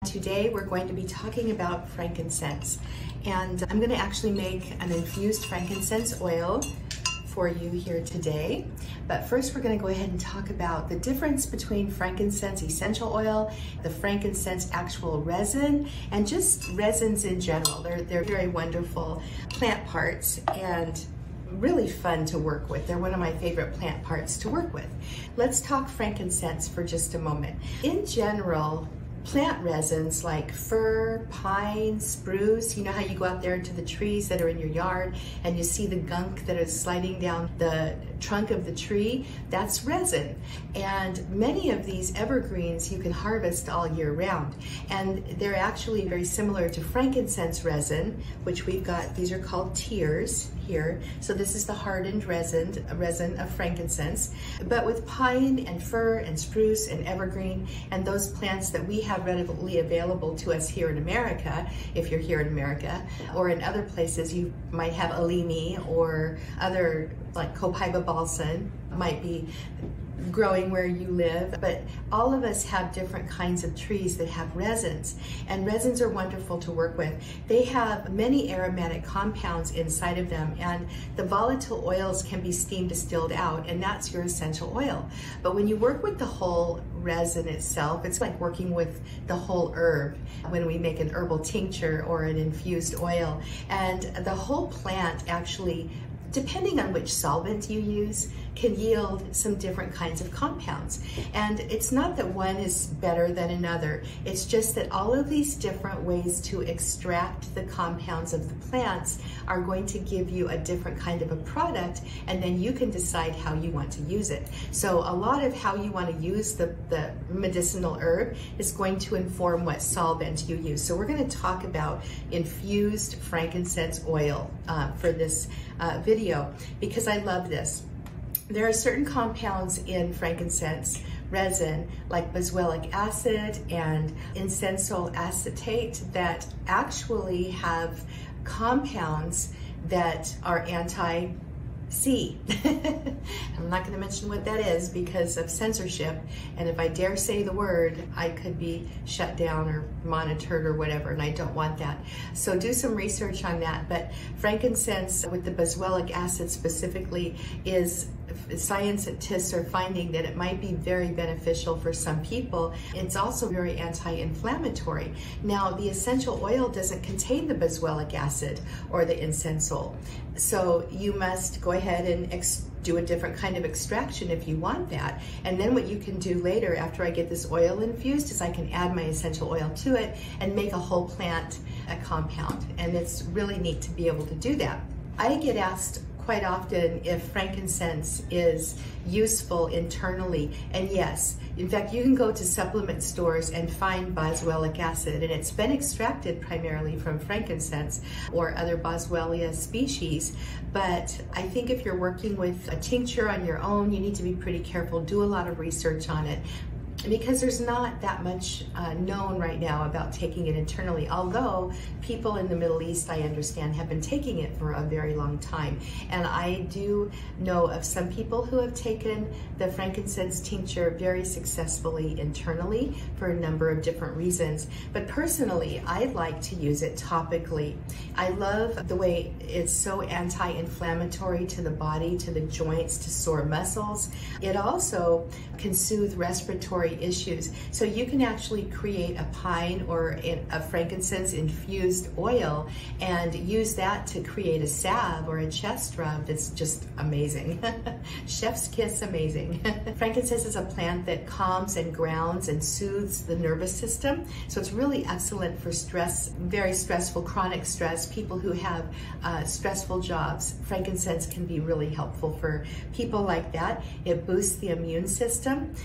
Today we're going to be talking about frankincense, and I'm going to actually make an infused frankincense oil for you here today. But first we're going to go ahead and talk about the difference between frankincense essential oil, the frankincense actual resin, and just resins in general. They're very wonderful plant parts and really fun to work with. They're one of my favorite plant parts to work with. Let's talk frankincense for just a moment. In general, plant resins like fir, pine, spruce, you know how you go out there into the trees that are in your yard and you see the gunk that is sliding down the trunk of the tree? That's resin. And many of these evergreens you can harvest all year round. And they're actually very similar to frankincense resin, which we've got, these are called tears here. So this is the hardened resin of frankincense. But with pine and fir and spruce and evergreen and those plants that we have readily available to us here in America, if you're here in America, or in other places you might have alimi or other like copaiba balsam might be growing where you live, but all of us have different kinds of trees that have resins, and resins are wonderful to work with. They have many aromatic compounds inside of them, and the volatile oils can be steam distilled out, and that's your essential oil. But when you work with the whole resin itself, it's like working with the whole herb when we make an herbal tincture or an infused oil. And the whole plant actually, depending on which solvent you use, can yield some different kinds of compounds. And it's not that one is better than another. It's just that all of these different ways to extract the compounds of the plants are going to give you a different kind of a product, and then you can decide how you want to use it. So a lot of how you want to use the medicinal herb is going to inform what solvent you use. So we're going to talk about infused frankincense oil for this video, because I love this. There are certain compounds in frankincense resin like benzoic acid and insensyl acetate that actually have compounds that are anti-C. I'm not going to mention what that is because of censorship, and if I dare say the word, I could be shut down or monitored or whatever, and I don't want that. So do some research on that. But frankincense with the benzoic acid specifically is, scientists are finding that it might be very beneficial for some people. It's also very anti-inflammatory. Now, the essential oil doesn't contain the benzoic acid or the insensyl, so you must go ahead and do a different kind of extraction if you want that. And then what you can do later after I get this oil infused is I can add my essential oil to it and make a whole plant a compound. And it's really neat to be able to do that. I get asked quite often if frankincense is useful internally, and yes, in fact you can go to supplement stores and find benzoic acid, and it's been extracted primarily from frankincense or other boswellia species. But I think if you're working with a tincture on your own, you need to be pretty careful, do a lot of research on it, because there's not that much known right now about taking it internally, although people in the Middle East, I understand, have been taking it for a very long time. And I do know of some people who have taken the frankincense tincture very successfully internally for a number of different reasons. But personally, I like to use it topically. I love the way it's so anti-inflammatory to the body, to the joints, to sore muscles. It also can soothe respiratory issues. So you can actually create a pine or a frankincense infused oil and use that to create a salve or a chest rub that's just amazing. Chef's kiss amazing. Frankincense is a plant that calms and grounds and soothes the nervous system. So it's really excellent for stress, very stressful, chronic stress, people who have stressful jobs. Frankincense can be really helpful for people like that. It boosts the immune system.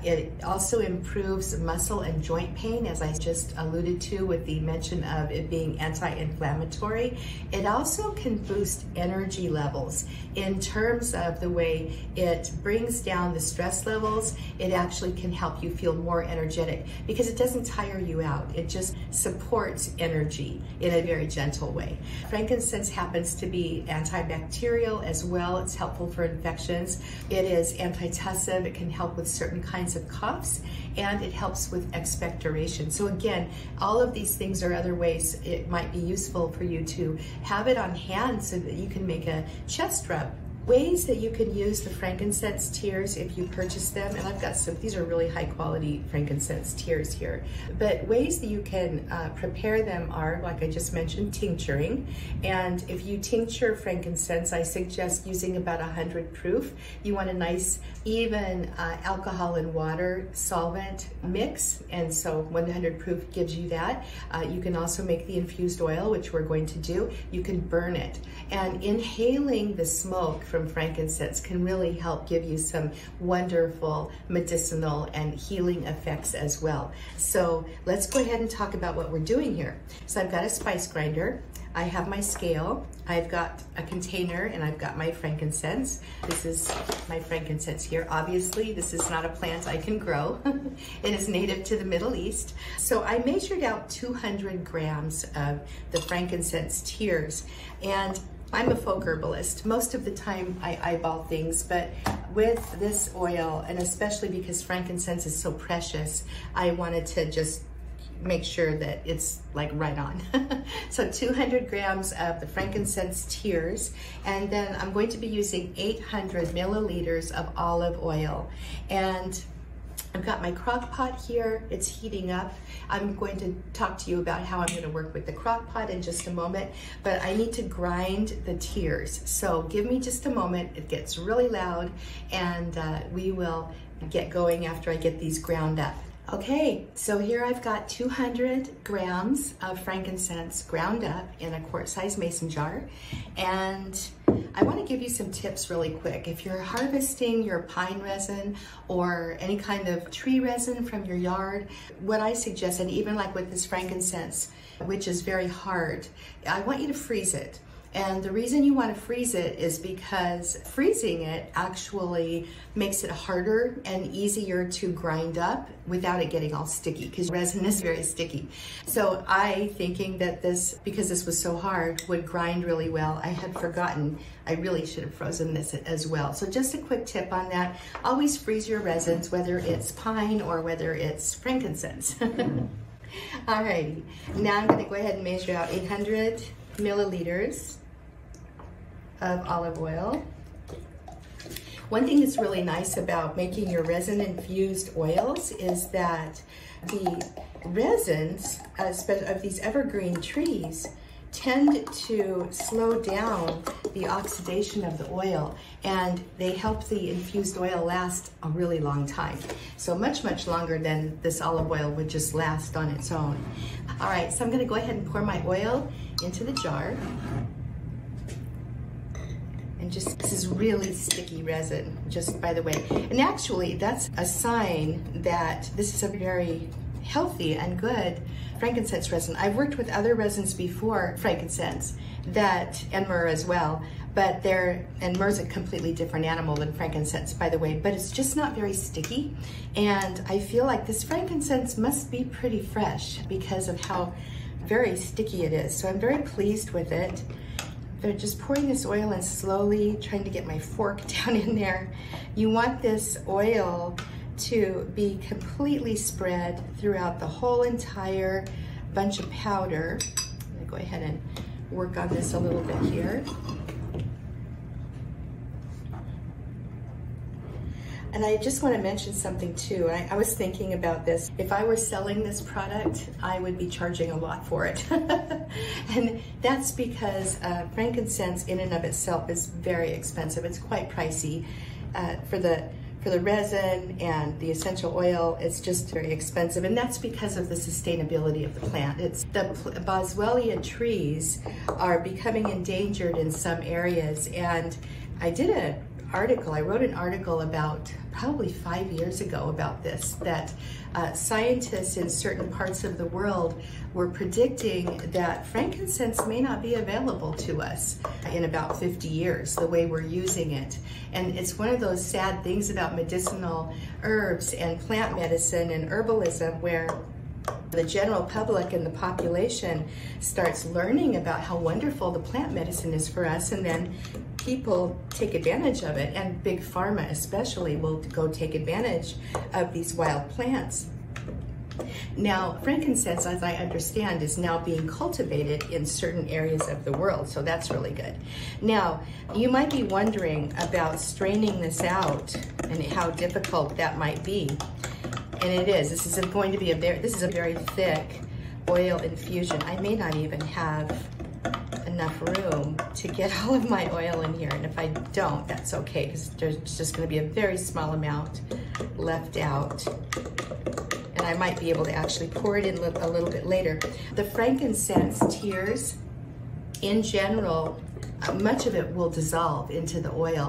It also improves muscle and joint pain, as I just alluded to with the mention of it being anti-inflammatory. It also can boost energy levels in terms of the way it brings down the stress levels. It actually can help you feel more energetic because it doesn't tire you out. It just supports energy in a very gentle way. Frankincense happens to be antibacterial as well. It's helpful for infections. It is antitussive. It can help with certain kinds of cough. coughs, and it helps with expectoration. So again, all of these things are other ways it might be useful for you to have it on hand so that you can make a chest rub. Ways that you can use the frankincense tears if you purchase them, and I've got some, these are really high quality frankincense tears here, but ways that you can prepare them are, like I just mentioned, tincturing. And if you tincture frankincense, I suggest using about 100 proof. You want a nice even alcohol and water solvent mix, and so 100 proof gives you that. You can also make the infused oil, which we're going to do. You can burn it, and inhaling the smoke from frankincense can really help give you some wonderful medicinal and healing effects as well. So let's go ahead and talk about what we're doing here. So I've got a spice grinder, I have my scale, I've got a container, and I've got my frankincense. This is my frankincense here. Obviously, this is not a plant I can grow. It is native to the Middle East. So I measured out 200 grams of the frankincense tears, and I'm a folk herbalist. Most of the time I eyeball things, but with this oil, and especially because frankincense is so precious, I wanted to just make sure that it's like right on. So 200 grams of the frankincense tears, and then I'm going to be using 800 milliliters of olive oil. And I've got my crock pot here, it's heating up. I'm going to talk to you about how I'm going to work with the crock pot in just a moment, but I need to grind the tears. So give me just a moment, it gets really loud, and we will get going after I get these ground up. Okay, so here I've got 200 grams of frankincense ground up in a quart-sized mason jar, and I want to give you some tips really quick. If you're harvesting your pine resin or any kind of tree resin from your yard, what I suggest, and even like with this frankincense, which is very hard, I want you to freeze it. And the reason you want to freeze it is because freezing it actually makes it harder and easier to grind up without it getting all sticky, because resin is very sticky. So I, thinking that this, because this was so hard, would grind really well, I had forgotten I really should have frozen this as well. So just a quick tip on that. Always freeze your resins, whether it's pine or whether it's frankincense. Alrighty, now I'm going to go ahead and measure out 800 milliliters of olive oil. One thing that's really nice about making your resin infused oils is that the resins of these evergreen trees tend to slow down the oxidation of the oil, and they help the infused oil last a really long time. So much, much longer than this olive oil would just last on its own. All right, so I'm gonna go ahead and pour my oil into the jar. And just, this is really sticky resin, just by the way. And actually, that's a sign that this is a very healthy and good frankincense resin. I've worked with other resins before frankincense, and myrrh as well, but and myrrh's a completely different animal than frankincense, by the way, but it's just not very sticky. And I feel like this frankincense must be pretty fresh because of how very sticky it is. So I'm very pleased with it. They're just pouring this oil in slowly, trying to get my fork down in there. You want this oil to be completely spread throughout the whole entire bunch of powder. I'm gonna go ahead and work on this a little bit here. And I just want to mention something too. I was thinking about this. If I were selling this product, I would be charging a lot for it. And that's because frankincense in and of itself is very expensive. It's quite pricey. For the resin and the essential oil, it's just very expensive. And that's because of the sustainability of the plant. The boswellia trees are becoming endangered in some areas. And I wrote an article about probably 5 years ago about this, that scientists in certain parts of the world were predicting that frankincense may not be available to us in about 50 years, the way we're using it. And it's one of those sad things about medicinal herbs and plant medicine and herbalism, where the general public and the population starts learning about how wonderful the plant medicine is for us, and then people take advantage of it, and big pharma especially will go take advantage of these wild plants. Now, frankincense, as I understand, is now being cultivated in certain areas of the world, so that's really good. Now, you might be wondering about straining this out and how difficult that might be. And it is. This is going to be a very thick oil infusion. I may not even have enough room to get all of my oil in here, and if I don't, that's okay, because there's just going to be a very small amount left out. And I might be able to actually pour it in a little bit later. The frankincense tears, in general, much of it will dissolve into the oil,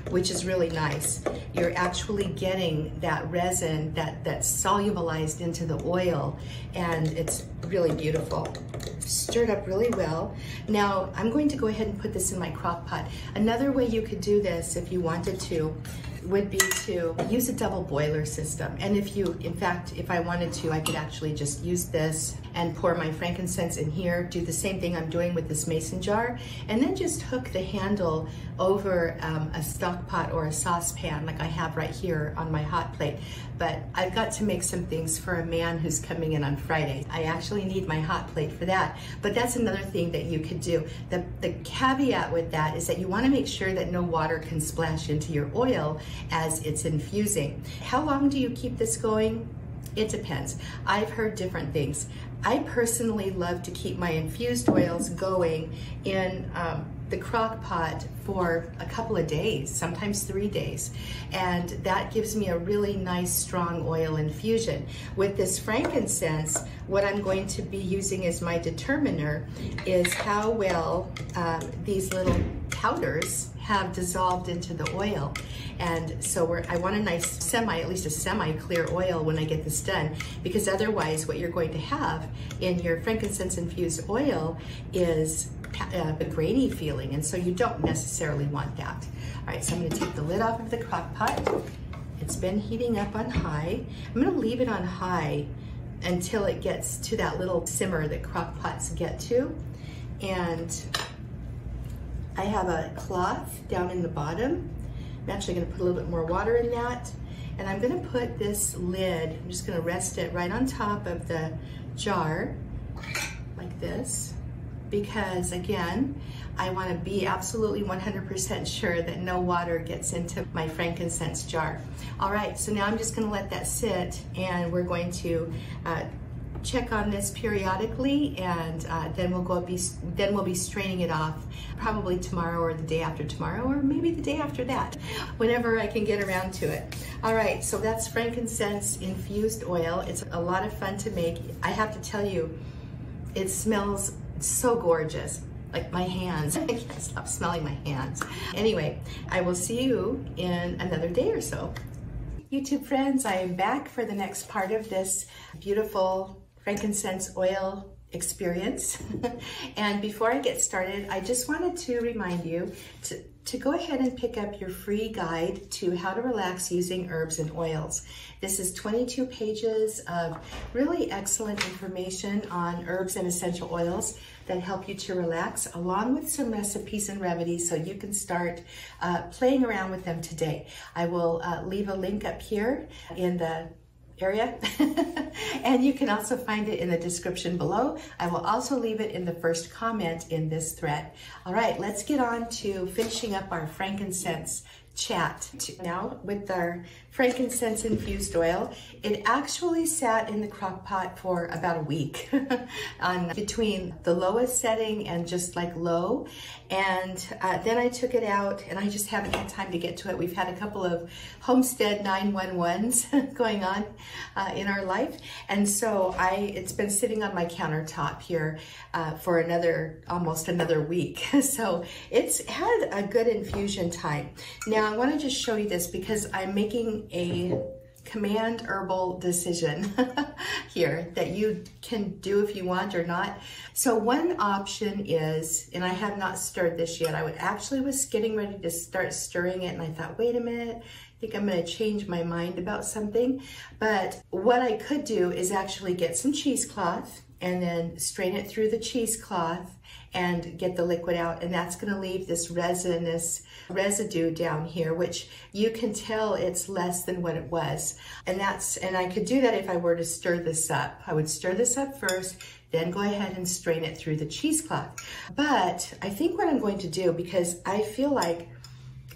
which is really nice. You're actually getting that resin that's solubilized into the oil, and it's really beautiful. Stirred up really well. Now, I'm going to go ahead and put this in my crock pot. Another way you could do this, if you wanted to, would be to use a double boiler system. And in fact, if I wanted to, I could actually just use this and pour my frankincense in here, do the same thing I'm doing with this mason jar, and then just hook the handle over a stock pot or a saucepan like I have right here on my hot plate. But I've got to make some things for a man who's coming in on Friday. I actually need my hot plate for that. But that's another thing that you could do. The caveat with that is that you want to make sure that no water can splash into your oil as it's infusing. How long do you keep this going? It depends. I've heard different things. I personally love to keep my infused oils going in the crock pot for a couple of days, sometimes 3 days. And that gives me a really nice, strong oil infusion. With this frankincense, what I'm going to be using as my determiner is how well these little powders have dissolved into the oil. And so I want a nice at least a semi-clear oil when I get this done, because otherwise what you're going to have in your frankincense infused oil is a grainy feeling, and so you don't necessarily want that. All right, so I'm going to take the lid off of the crock pot. It's been heating up on high. I'm going to leave it on high until it gets to that little simmer that crock pots get to. And I have a cloth down in the bottom. I'm actually going to put a little bit more water in that, and I'm going to put this lid, I'm just going to rest it right on top of the jar like this, because again, I want to be absolutely 100% sure that no water gets into my frankincense jar. All right, so now I'm just going to let that sit, and we're going to check on this periodically, and then we'll be straining it off probably tomorrow or the day after tomorrow, or maybe the day after that, whenever I can get around to it. All right, so that's frankincense infused oil. It's a lot of fun to make. I have to tell you, it smells so gorgeous. Like my hands. I can't stop smelling my hands. Anyway, I will see you in another day or so. YouTube friends, I am back for the next part of this beautiful frankincense oil experience. And before I get started, I just wanted to remind you to go ahead and pick up your free guide to how to relax using herbs and oils. This is 22 pages of really excellent information on herbs and essential oils that help you to relax, along with some recipes and remedies so you can start playing around with them today. I will leave a link up here in the area and you can also find it in the description below. I will also leave it in the first comment in this thread. All right, let's get on to finishing up our frankincense chat. Now with our frankincense infused oil, it actually sat in the crock pot for about a week on between the lowest setting and just like low, and then I took it out, and I just haven't had time to get to it. We've had a couple of homestead 911s going on in our life, and so it's been sitting on my countertop here for almost another week. So it's had a good infusion time. Now I want to just show you this because I'm making a command herbal decision here that you can do if you want or not. So one option is, and I have not stirred this yet, was getting ready to start stirring it, and I thought, wait a minute, I think I'm going to change my mind about something. But what I could do is actually get some cheesecloth and then strain it through the cheesecloth and get the liquid out, and that's going to leave this resinous residue down here, which you can tell it's less than what it was. And I could do that if I were to stir this up. I would stir this up first, then go ahead and strain it through the cheesecloth. But I think what I'm going to do, because I feel like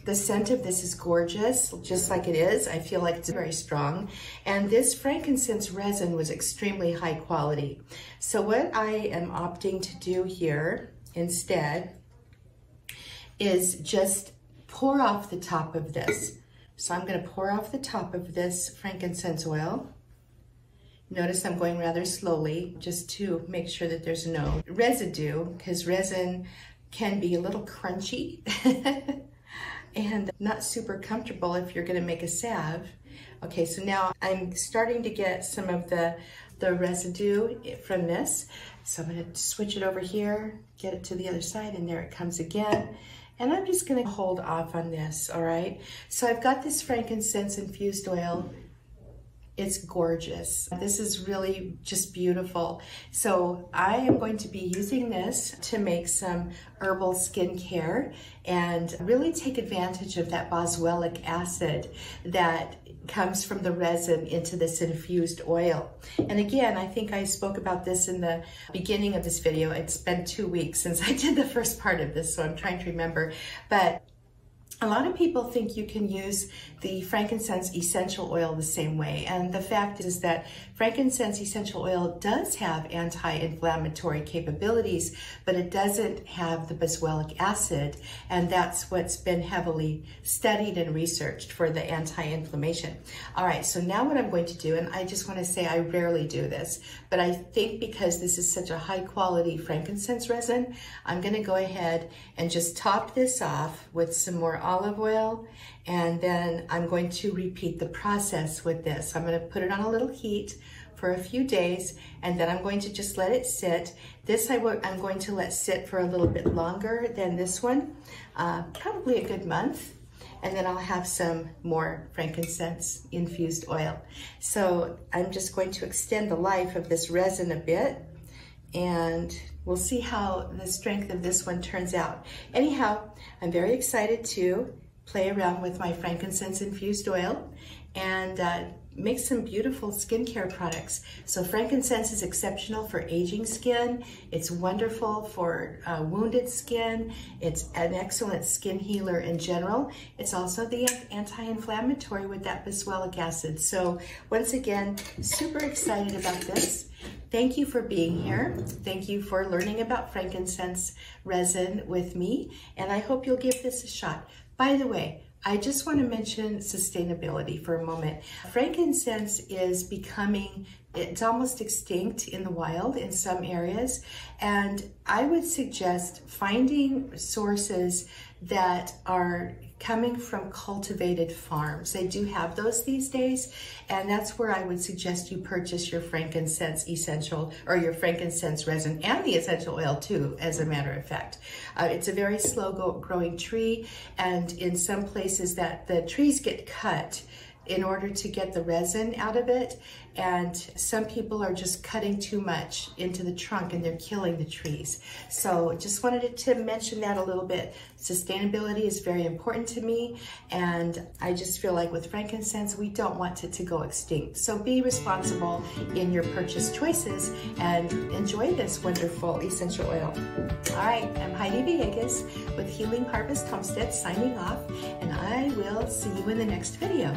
the scent of this is gorgeous, just like it is. I feel like it's very strong. And this frankincense resin was extremely high quality. So what I am opting to do here instead is just pour off the top of this. So I'm going to pour off the top of this frankincense oil. Notice I'm going rather slowly just to make sure that there's no residue, because resin can be a little crunchy and not super comfortable if you're going to make a salve. Okay, so now I'm starting to get some of the residue from this. So I'm going to switch it over here, get it to the other side, and there it comes again. And I'm just going to hold off on this, all right? So I've got this frankincense infused oil. It's gorgeous. This is really just beautiful. So I am going to be using this to make some herbal skincare and really take advantage of that boswellic acid that comes from the resin into this infused oil. And again, I think I spoke about this in the beginning of this video. It's been 2 weeks since I did the first part of this, so I'm trying to remember. But a lot of people think you can use the frankincense essential oil the same way. And the fact is that frankincense essential oil does have anti-inflammatory capabilities, but it doesn't have the boswellic acid. And that's what's been heavily studied and researched for the anti-inflammation. All right, so now what I'm going to do, and I just want to say I rarely do this, but I think because this is such a high quality frankincense resin, I'm going to go ahead and just top this off with some more olive oil, and then I'm going to repeat the process with this. I'm going to put it on a little heat for a few days, and then I'm going to just let it sit. This I'm going to let sit for a little bit longer than this one, probably a good month, and then I'll have some more frankincense infused oil. So I'm just going to extend the life of this resin a bit, and we'll see how the strength of this one turns out. Anyhow, I'm very excited to play around with my frankincense infused oil and make some beautiful skincare products. So frankincense is exceptional for aging skin. It's wonderful for wounded skin. It's an excellent skin healer in general. It's also the anti-inflammatory with that boswellic acid. So once again, super excited about this. Thank you for being here. Thank you for learning about frankincense resin with me, and I hope you'll give this a shot. By the way, I just want to mention sustainability for a moment. Frankincense is becoming, it's almost extinct in the wild in some areas, and I would suggest finding sources that are coming from cultivated farms. They do have those these days, and that's where I would suggest you purchase your frankincense essential, or your frankincense resin, and the essential oil too, as a matter of fact. It's a very slow growing tree, and in some places that the trees get cut in order to get the resin out of it, and some people are just cutting too much into the trunk and they're killing the trees. So just wanted to mention that a little bit. Sustainability is very important to me, and I just feel like with frankincense, we don't want it to go extinct. So be responsible in your purchase choices and enjoy this wonderful essential oil. All right, I'm Heidi Villegas with Healing Harvest Homestead signing off, and I will see you in the next video.